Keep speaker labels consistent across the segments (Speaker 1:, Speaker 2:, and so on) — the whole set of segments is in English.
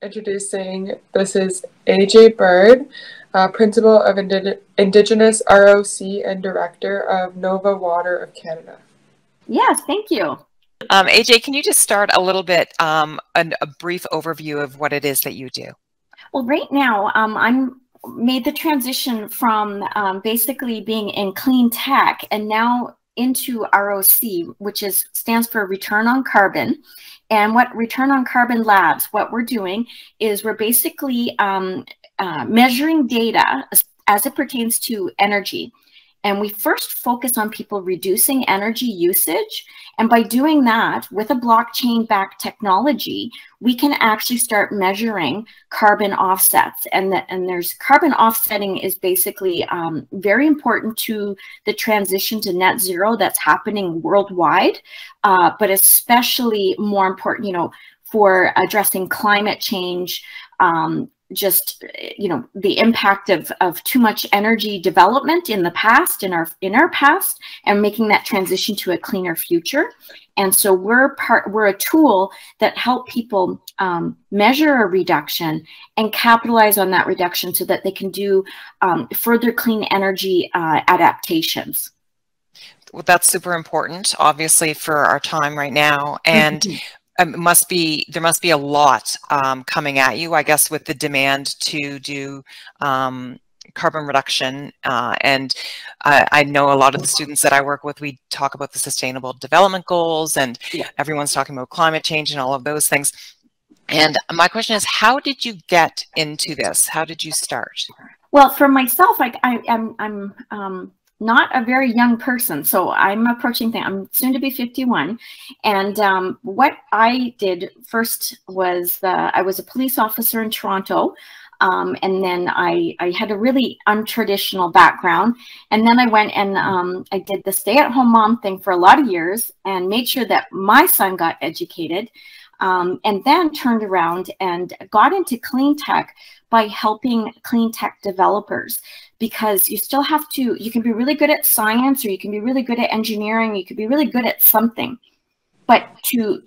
Speaker 1: introducing, this is AJ Bird, Principal of Indigenous ROC and Director of Nova Water of Canada.
Speaker 2: Yes, thank you.
Speaker 3: AJ, can you just start a little bit, a brief overview of what it is that you do?
Speaker 2: Well, right now, I'm made the transition from basically being in clean tech and now into ROC, which stands for Return on Carbon. And what Return on Carbon Labs, what we're doing is we're basically measuring data as it pertains to energy. And we first focus on people reducing energy usage. And by doing that with a blockchain-backed technology, we can actually start measuring carbon offsets. And there's carbon offsetting is basically very important to the transition to net zero that's happening worldwide, but especially more important, for addressing climate change, just the impact of too much energy development in the past, in our past, and making that transition to a cleaner future. And so we're a tool that help people measure a reduction and capitalize on that reduction so that they can do further clean energy adaptations.
Speaker 3: Well, that's super important, obviously, for our time right now. And there must be a lot coming at you, I guess, with the demand to do carbon reduction. And I know a lot of the students that I work with, we talk about the Sustainable Development Goals, and everyone's talking about climate change and all of those things. And my question is, how did you get into this? How did you start?
Speaker 2: Well, for myself, I'm not a very young person, so I'm I'm soon to be 51, and what I did first was I was a police officer in Toronto, and then I had a really untraditional background, and then I went and I did the stay-at-home mom thing for a lot of years and made sure that my son got educated, and then turned around and got into clean tech by helping clean tech developers. Because you still have to, you can be really good at science, or you can be really good at engineering, you could be really good at something. But to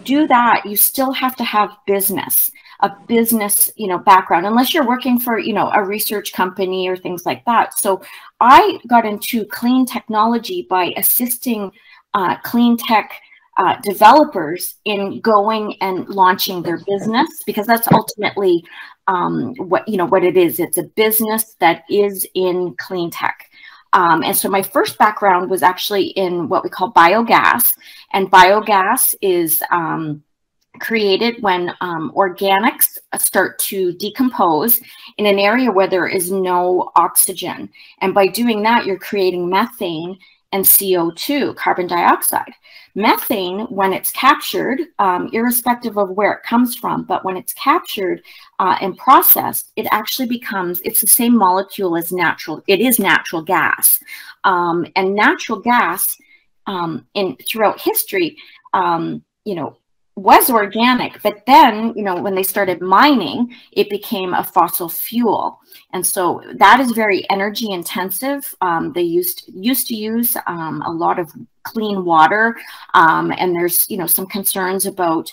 Speaker 2: do that, you still have to have a business, background, unless you're working for, a research company or things like that. So I got into clean technology by assisting clean tech developers in going and launching their business, because that's ultimately what it is. It's a business that is in clean tech. And so my first background was actually in what we call biogas, and biogas is created when organics start to decompose in an area where there is no oxygen. And by doing that, you're creating methane and CO2, carbon dioxide. Methane, when it's captured, irrespective of where it comes from, but when it's captured and processed, it actually it's the same molecule as it is natural gas. And natural gas throughout history, was organic, but then, when they started mining, it became a fossil fuel. And so that is very energy intensive. They used to use a lot of clean water, and there's some concerns about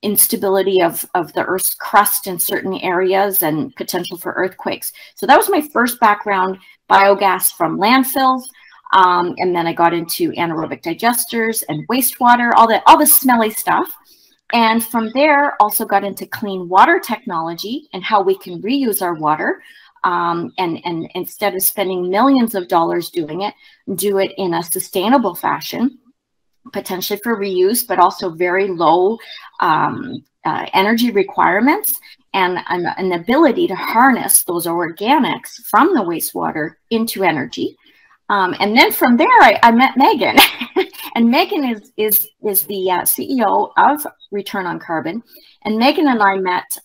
Speaker 2: instability of the Earth's crust in certain areas and potential for earthquakes. So that was my first background, biogas from landfills. And then I got into anaerobic digesters and wastewater, all the smelly stuff. And from there, also got into clean water technology and how we can reuse our water. And instead of spending millions of dollars doing it, do it in a sustainable fashion, potentially for reuse, but also very low energy requirements, and an ability to harness those organics from the wastewater into energy. And then from there, I met Megan, and Megan is the CEO of Return on Carbon. And Megan and I met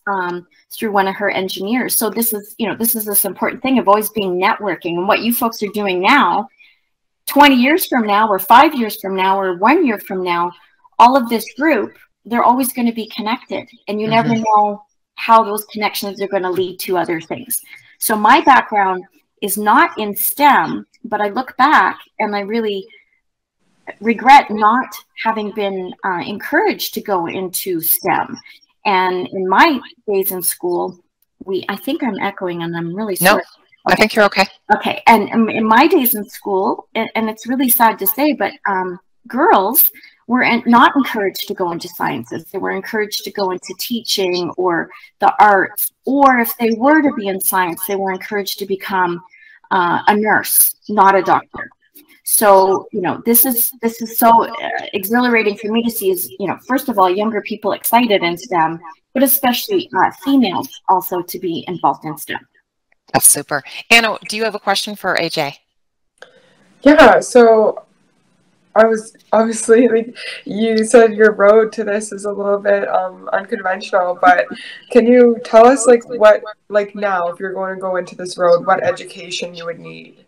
Speaker 2: through one of her engineers. So this is this important thing of always being networking, and what you folks are doing now, 20 years from now, or 5 years from now, or 1 year from now, all of this group, they're always going to be connected, and you never know how those connections are going to lead to other things. So my background is not in STEM, but I look back and I really regret not having been encouraged to go into STEM. And in my days in school, I think I'm echoing and I'm really sorry.
Speaker 3: No, I think you're okay.
Speaker 2: Okay. And in my days in school, and it's really sad to say, but girls were not encouraged to go into sciences. They were encouraged to go into teaching or the arts, or if they were to be in science, they were encouraged to become a nurse, not a doctor. So, you know, this is so exhilarating for me to see is, you know, first of all, younger people excited in STEM, but especially females also to be involved in STEM.
Speaker 3: That's super. Anna, do you have a question for AJ?
Speaker 1: Yeah, so I was obviously, like you said, your road to this is a little bit unconventional, but can you tell us like what, like now, if you're going to go into this road, what education you would need?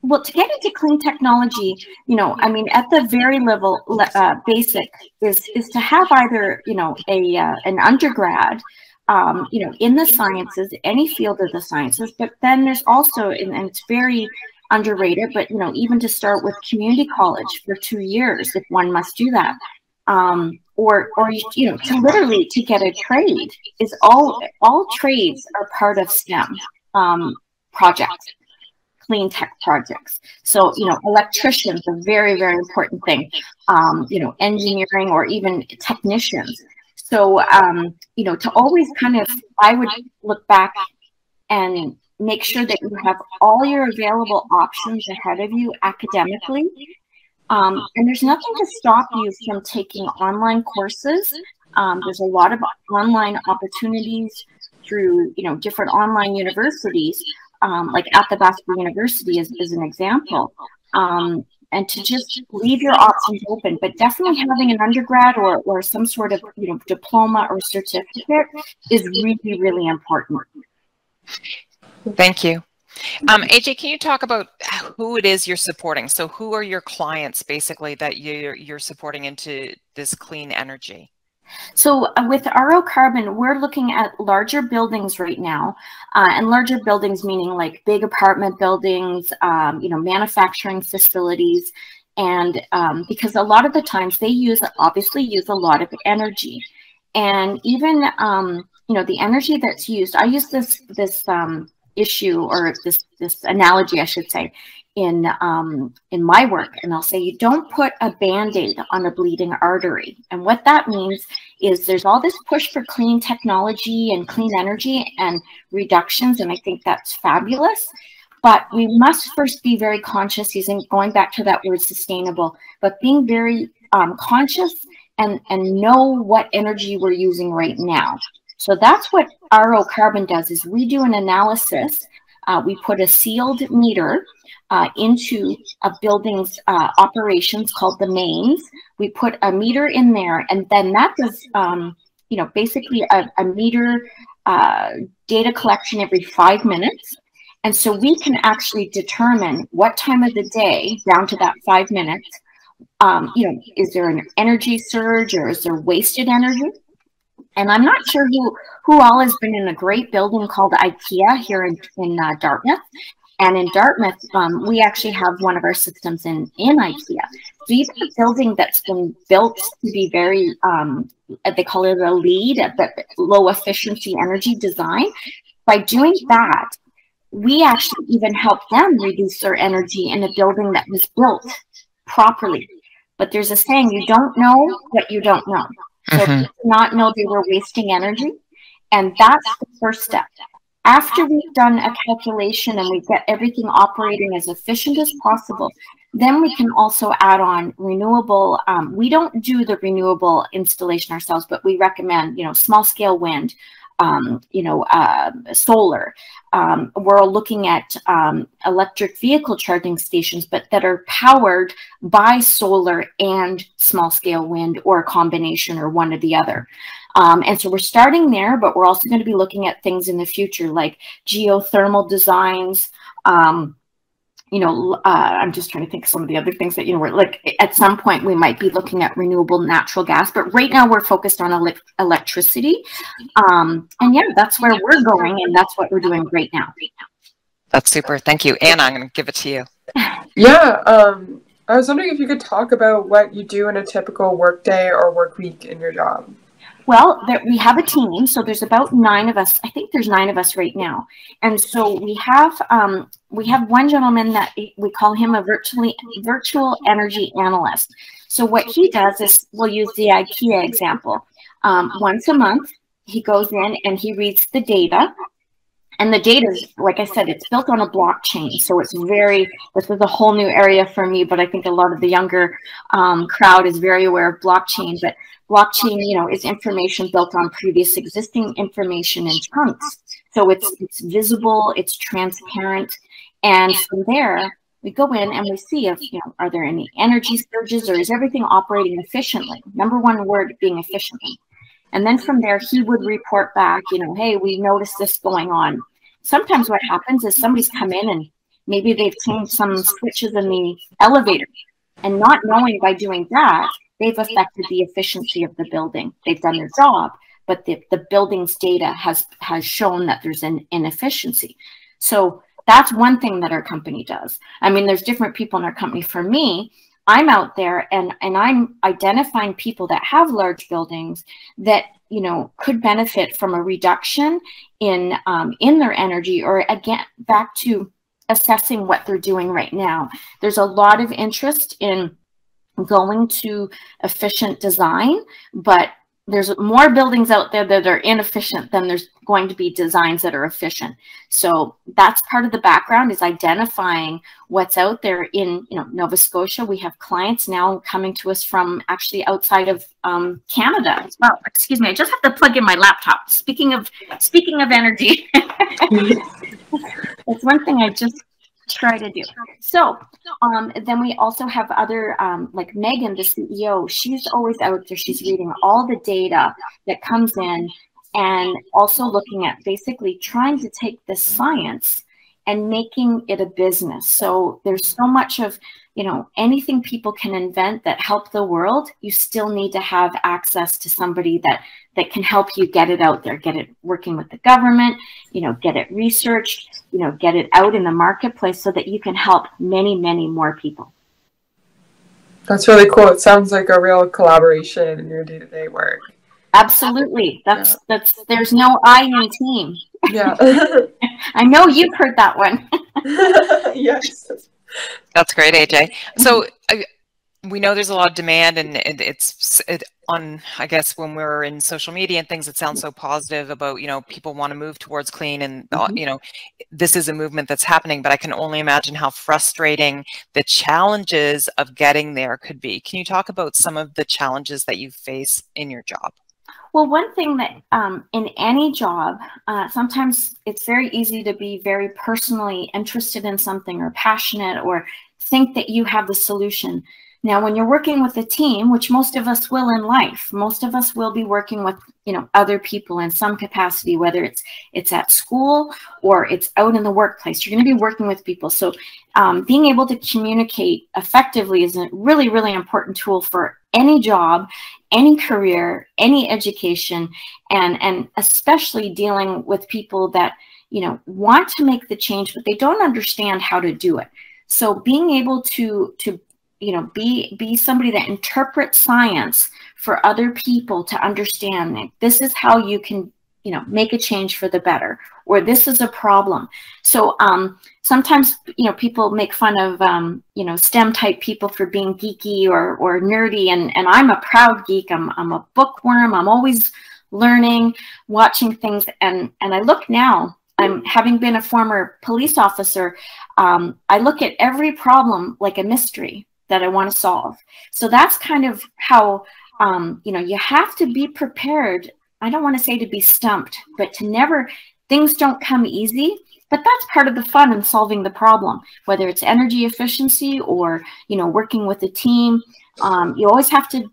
Speaker 2: Well, to get into clean technology, you know, I mean, at the very level, basic is to have either, you know, an undergrad, you know, in the sciences, any field of the sciences, but then there's also, and it's very underrated, but, you know, even to start with community college for 2 years, if one must do that, or you know, to literally to get a trade is all trades are part of STEM projects, clean tech projects. So, you know, electricians, a very, very important thing, you know, engineering or even technicians. So, you know, to always kind of, I would look back and make sure that you have all your available options ahead of you academically. And there's nothing to stop you from taking online courses. There's a lot of online opportunities through, you know, different online universities, like Athabasca University is an example. And to just leave your options open, but definitely having an undergrad or some sort of, you know, diploma or certificate is really, really important.
Speaker 3: Thank you. AJ, can you talk about who it is you're supporting? So who are your clients basically that you're supporting into this clean energy?
Speaker 2: So with RO Carbon, we're looking at larger buildings right now, and larger buildings meaning like big apartment buildings, you know, manufacturing facilities, and because a lot of the times they obviously use a lot of energy, and even you know, the energy that's used. I use this issue or this analogy, I should say, in my work, and I'll say you don't put a Band-Aid on a bleeding artery. And what that means is there's all this push for clean technology and clean energy and reductions, and I think that's fabulous. But we must first be very conscious, going back to that word sustainable, but being very conscious and know what energy we're using right now. So that's what RO Carbon does, is we do an analysis. We put a sealed meter into a building's operations called the mains. We put a meter in there, and then that does, you know, basically a meter data collection every 5 minutes. And so we can actually determine what time of the day, down to that 5 minutes, you know, is there an energy surge or is there wasted energy? And I'm not sure who all has been in a great building called IKEA here in Dartmouth. And in Dartmouth, we actually have one of our systems in IKEA. So you have a building that's been built to be very, they call it a LEED, a low efficiency energy design. By doing that, we actually even help them reduce their energy in a building that was built properly. But there's a saying, you don't know what you don't know. So they did not know they were wasting energy. And that's the first step. After we've done a calculation and we get everything operating as efficient as possible, then we can also add on renewable. We don't do the renewable installation ourselves, but we recommend, you know, small scale wind, you know, solar. We're looking at electric vehicle charging stations, but that are powered by solar and small scale wind, or a combination, or one or the other. And so we're starting there, but we're also going to be looking at things in the future like geothermal designs. You know, I'm just trying to think of some of the other things that, you know, we're like, at some point we might be looking at renewable natural gas, but right now we're focused on electricity. And yeah, that's where we're going, and that's what we're doing right now.
Speaker 3: That's super. Thank you. Anna, I'm going to give it to you.
Speaker 1: Yeah, I was wondering if you could talk about what you do in a typical work day or work week in your job.
Speaker 2: Well, we have a team, so there's about 9 of us. I think there's 9 of us right now, and so we have one gentleman that we call him a virtual energy analyst. So what he does is, we'll use the IKEA example. Once a month, he goes in and he reads the data. And the data is, like I said, it's built on a blockchain. So it's this is a whole new area for me, but I think a lot of the younger crowd is very aware of blockchain. But blockchain, is information built on previous existing information in chunks. So it's visible, it's transparent. And from there, we go in and we see if, are there any energy surges, or is everything operating efficiently? Number one word being efficiently. And then from there, he would report back, hey, we noticed this going on. Sometimes what happens is somebody's come in and maybe they've changed some switches in the elevator, and not knowing by doing that, they've affected the efficiency of the building. They've done their job, but the building's data has shown that there's an inefficiency. So that's one thing that our company does. I mean, there's different people in our company. For me, I'm out there and I'm identifying people that have large buildings that, could benefit from a reduction in their energy, or again, back to assessing what they're doing right now. There's a lot of interest in going to efficient design, but there's more buildings out there that are inefficient than there's going to be designs that are efficient. So that's part of the background, is identifying what's out there in Nova Scotia. We have clients now coming to us from actually outside of Canada as well. Excuse me, I just have to plug in my laptop. Speaking of energy, that's one thing I just try to do. So then we also have other like Megan, the CEO. She's always out there. She's reading all the data that comes in, and also looking at basically trying to take the science and making it a business. So there's so much of anything people can invent that help the world, you still need to have access to somebody that can help you get it out there, get it working with the government, get it researched, get it out in the marketplace so that you can help many, many more people.
Speaker 1: That's really cool. It sounds like a real collaboration in your day-to-day work.
Speaker 2: Absolutely. There's no I in team.
Speaker 1: Yeah.
Speaker 2: I know you've heard that one.
Speaker 1: Yes.
Speaker 3: That's great, AJ. So we know there's a lot of demand, and it's on, I guess, when we're in social media and things, it sounds so positive about, people want to move towards clean, and, this is a movement that's happening, but I can only imagine how frustrating the challenges of getting there could be. Can you talk about some of the challenges that you face in your job?
Speaker 2: Well, one thing that in any job, sometimes it's very easy to be very personally interested in something, or passionate, or think that you have the solution. Now, when you're working with a team, which most of us will in life, most of us will be working with, other people in some capacity, whether it's at school or it's out in the workplace. You're going to be working with people. So being able to communicate effectively is a really, really important tool for any job, any career, any education, and especially dealing with people that, want to make the change, but they don't understand how to do it. So being able to be somebody that interprets science for other people to understand that this is how you can, make a change for the better, or this is a problem. So sometimes, people make fun of, STEM type people for being geeky or nerdy. And I'm a proud geek. I'm a bookworm. I'm always learning, watching things. And I look now, having been a former police officer, I look at every problem like a mystery that I want to solve. So that's kind of how, you have to be prepared. I don't want to say to be stumped, but things don't come easy, but that's part of the fun in solving the problem, whether it's energy efficiency or, working with a team. You always have to,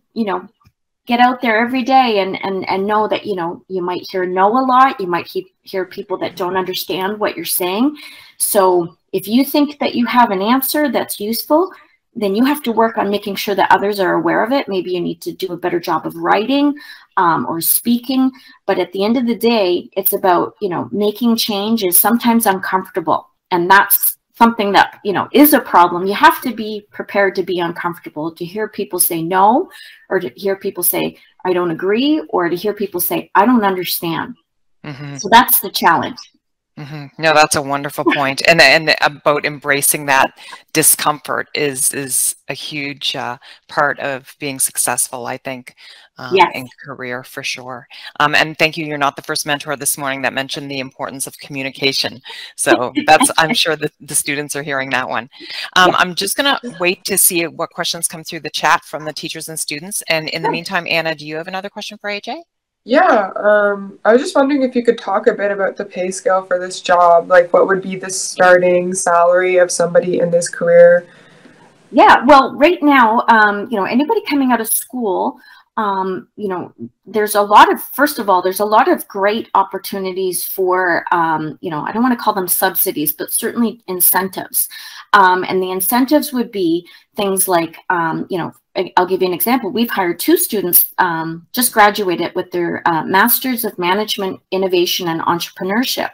Speaker 2: get out there every day and know that, you might hear no a lot. You might hear people that don't understand what you're saying. So if you think that you have an answer that's useful, then you have to work on making sure that others are aware of it. Maybe you need to do a better job of writing or speaking. But at the end of the day, it's about, making change is sometimes uncomfortable. And that's something that, you know, is a problem, you have to be prepared to be uncomfortable, to hear people say no, or to hear people say, I don't agree, or to hear people say, I don't understand.
Speaker 3: Mm-hmm.
Speaker 2: So that's the challenge.
Speaker 3: Mm-hmm. No, that's a wonderful point. And about embracing that discomfort is a huge part of being successful, I think,
Speaker 2: Yes.
Speaker 3: in career for sure. And thank you. You're not the first mentor this morning that mentioned the importance of communication. So that's, I'm sure that the students are hearing that one. I'm just going to wait to see what questions come through the chat from the teachers and students. And in the meantime, Anna, do you have another question for AJ?
Speaker 1: Yeah, I was just wondering if you could talk a bit about the pay scale for this job. Like, what would be the starting salary of somebody in this career?
Speaker 2: Yeah, well, right now, you know, anybody coming out of school, you know, there's a lot of, first of all, there's a lot of great opportunities for, you know, I don't want to call them subsidies, but certainly incentives. And the incentives would be things like, you know, I'll give you an example. We've hired 2 students, just graduated with their Masters of Management, Innovation, and Entrepreneurship.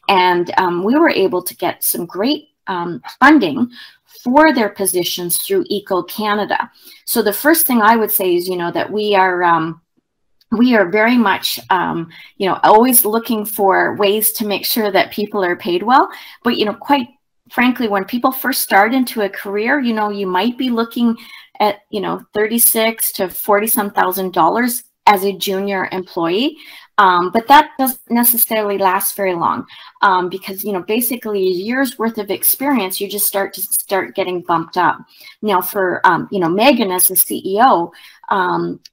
Speaker 2: And we were able to get some great funding for their positions through Eco Canada. So the first thing I would say is, you know, that we are very much, you know, always looking for ways to make sure that people are paid well. But, you know, quite frankly, when people first start into a career, you know, you might be looking at, you know, $36,000 to $40,000 as a junior employee. But that doesn't necessarily last very long, because, you know, basically a year's worth of experience, you just start getting bumped up. Now for, you know, Megan as the CEO,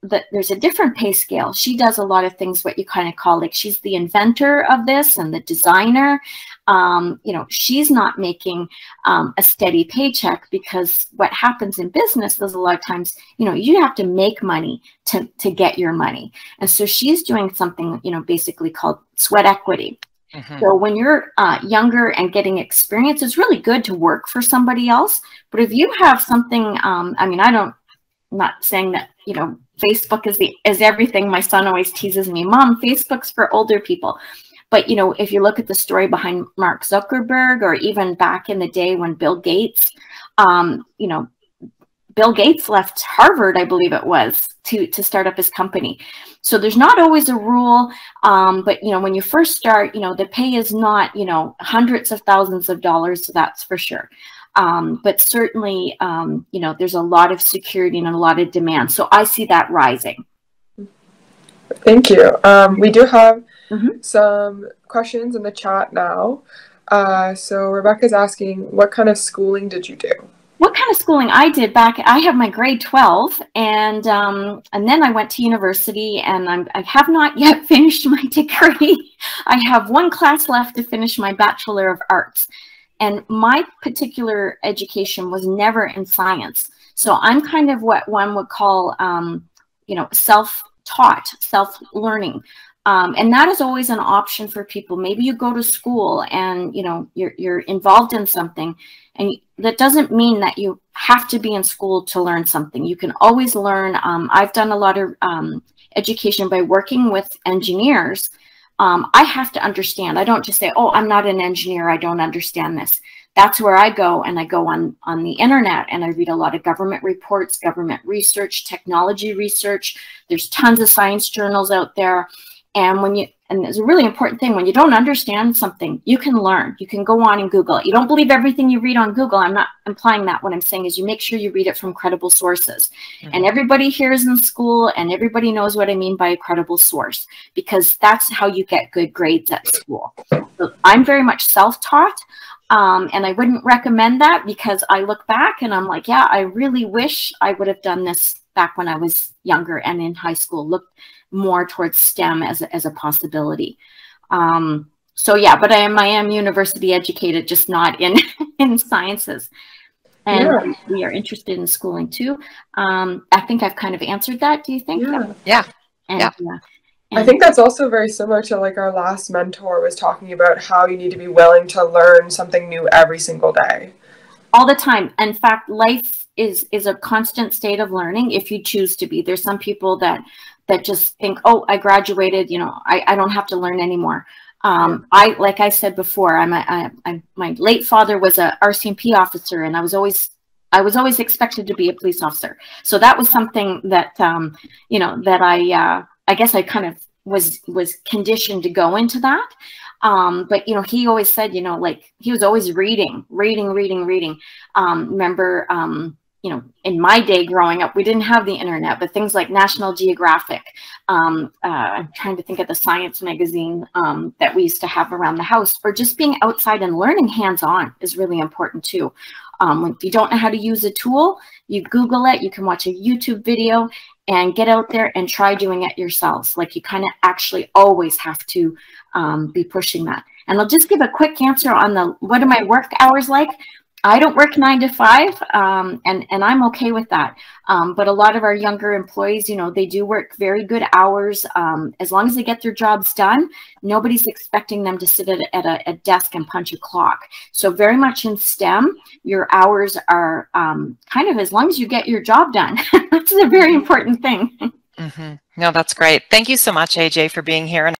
Speaker 2: there's a different pay scale. She does a lot of things, what you kind of call, like, she's the inventor of this and the designer. You know, she's not making a steady paycheck, because what happens in business is a lot of times, you know, you have to make money to get your money. And so she's doing something, you know, basically called sweat equity. Mm-hmm. So when you're younger and getting experience, it's really good to work for somebody else. But if you have something, I mean, I'm not saying that, you know, Facebook is everything. My son always teases me, Mom, Facebook's for older people. But, you know, if you look at the story behind Mark Zuckerberg, or even back in the day when Bill Gates, you know, Bill Gates left Harvard, I believe it was, to start up his company. So there's not always a rule, but, you know, when you first start, you know, the pay is not, you know, hundreds of thousands of dollars, so that's for sure. But certainly, you know, there's a lot of security and a lot of demand. So I see that rising.
Speaker 1: Thank you. We do have some questions in the chat now. So Rebecca's asking, what kind of schooling did you do?
Speaker 2: What kind of schooling I did I have my grade 12, and then I went to university, and I have not yet finished my degree. I have 1 class left to finish my Bachelor of Arts. And my particular education was never in science. So I'm kind of what one would call, you know, self-taught, self-learning. And that is always an option for people. Maybe you go to school and, you know, you're involved in something, and that doesn't mean that you have to be in school to learn something. You can always learn. I've done a lot of education by working with engineers. I have to understand. I don't just say, oh, I'm not an engineer, I don't understand this. That's where I go, and I go on the internet, and I read a lot of government reports, government research, technology research. There's tons of science journals out there. And there's a really important thing, when you don't understand something, you can learn. You can go on and Google it. You don't believe everything you read on Google. I'm not implying that. What I'm saying is you make sure you read it from credible sources. Mm-hmm. And everybody here is in school, and everybody knows what I mean by a credible source, because that's how you get good grades at school. So I'm very much self-taught, and I wouldn't recommend that, because I look back and I'm like, yeah, I really wish I would have done this back when I was younger and in high school. Look more towards STEM as a possibility. So yeah, but I am university educated, just not in sciences. And we are interested in schooling too. I think I've kind of answered that. Do you think?
Speaker 3: Yeah.
Speaker 2: And
Speaker 1: I think that's also very similar to, like, our last mentor was talking about how you need to be willing to learn something new every single day.
Speaker 2: All the time. In fact, life is a constant state of learning if you choose to be. There's some people that just think, oh, I graduated, you know, I don't have to learn anymore. Like I said before, my late father was a RCMP officer, and I was always expected to be a police officer. So that was something that, you know, that I guess I kind of was conditioned to go into that. But, you know, he always said, you know, like he was always reading. Remember, you know, in my day growing up, we didn't have the internet, but things like National Geographic, I'm trying to think of the science magazine that we used to have around the house, or just being outside and learning hands-on is really important too. If you don't know how to use a tool, you Google it, you can watch a YouTube video and get out there and try doing it yourselves. Like you kind of actually always have to be pushing that. And I'll just give a quick answer on the, what are my work hours like? I don't work 9 to 5, and I'm okay with that. But a lot of our younger employees, you know, they do work very good hours. As long as they get their jobs done, nobody's expecting them to sit at a desk and punch a clock. So very much in STEM, your hours are kind of as long as you get your job done. That's a very important thing.
Speaker 3: No, that's great. Thank you so much, AJ, for being here.